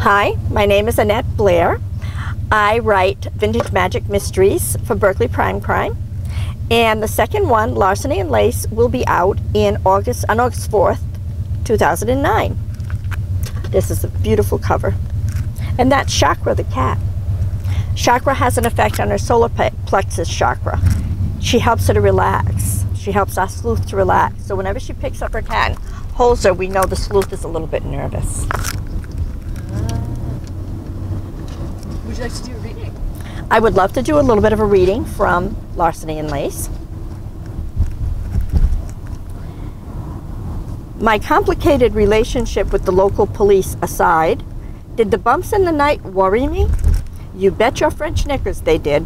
Hi, my name is Annette Blair. I write vintage magic mysteries for Berkeley Prime Crime. And the second one, Larceny and Lace, will be out on August 4th, 2009. This is a beautiful cover. And that's Chakra the cat. Chakra has an effect on her solar plexus chakra. She helps her to relax. She helps our sleuth to relax. So whenever she picks up her cat and holds her, we know the sleuth is a little bit nervous. Would you like to do a reading? I would love to do a little bit of a reading from Larceny and Lace. My complicated relationship with the local police aside, did the bumps in the night worry me? You bet your French knickers they did.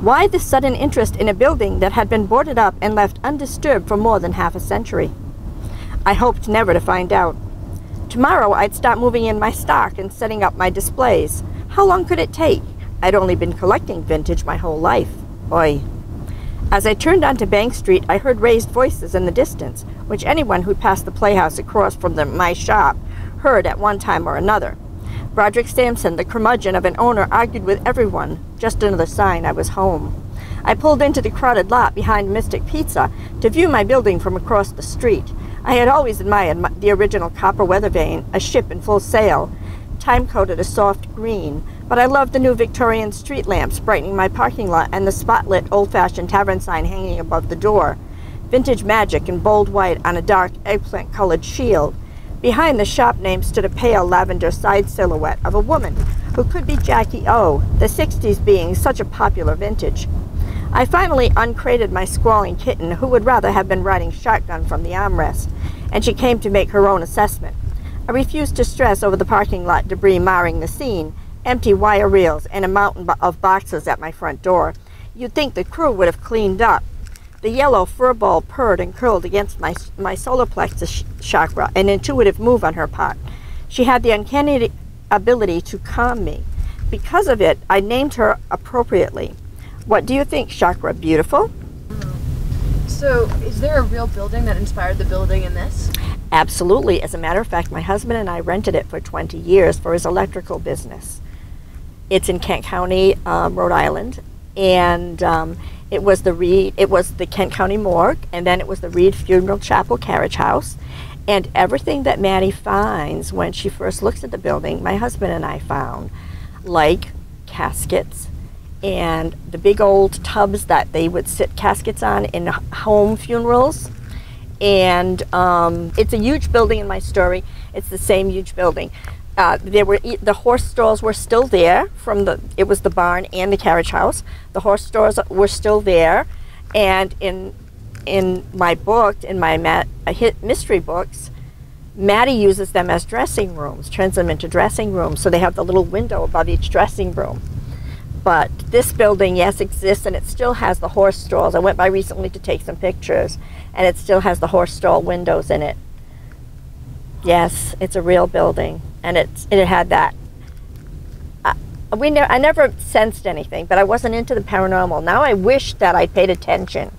Why this sudden interest in a building that had been boarded up and left undisturbed for more than half a century? I hoped never to find out. Tomorrow I'd start moving in my stock and setting up my displays. How long could it take? I'd only been collecting vintage my whole life. Oy. As I turned onto Bank Street, I heard raised voices in the distance, which anyone who passed the playhouse across from my shop heard at one time or another. Broderick Sampson, the curmudgeon of an owner, argued with everyone. Just another sign I was home. I pulled into the crowded lot behind Mystic Pizza to view my building from across the street. I had always admired the original copper weather vane, a ship in full sail, time-coated a soft green, but I loved the new Victorian street lamps brightening my parking lot and the spotlit old-fashioned tavern sign hanging above the door. Vintage magic in bold white on a dark eggplant-colored shield. Behind the shop name stood a pale lavender side silhouette of a woman who could be Jackie O, the 60s being such a popular vintage. I finally uncrated my squalling kitten, who would rather have been riding shotgun from the armrest, and she came to make her own assessment. I refused to stress over the parking lot debris marring the scene, empty wire reels and a mountain of boxes at my front door. You'd think the crew would have cleaned up. The yellow fur ball purred and curled against my solar plexus chakra, an intuitive move on her part. She had the uncanny ability to calm me. Because of it, I named her appropriately. What do you think, Chakra? Beautiful? So, is there a real building that inspired the building in this? Absolutely. As a matter of fact, my husband and I rented it for 20 years for his electrical business. It's in Kent County, Rhode Island, and it was the Kent County morgue, and then it was the Reed Funeral Chapel carriage house, and everything that Maddie finds when she first looks at the building, my husband and I found, like caskets and the big old tubs that they would sit caskets on in home funerals. And it's a huge building in my story. It's the same huge building. The horse stalls were still there it was the barn and the carriage house. The horse stalls were still there, and in my book, in my mystery books, Maddie uses them as dressing rooms, turns them into dressing rooms, so they have the little window above each dressing room. But this building, yes, exists, and it still has the horse stalls. I went by recently to take some pictures, and it still has the horse stall windows in it. Yes, it's a real building, and it had that. I never sensed anything, but I wasn't into the paranormal. Now I wish that I paid attention.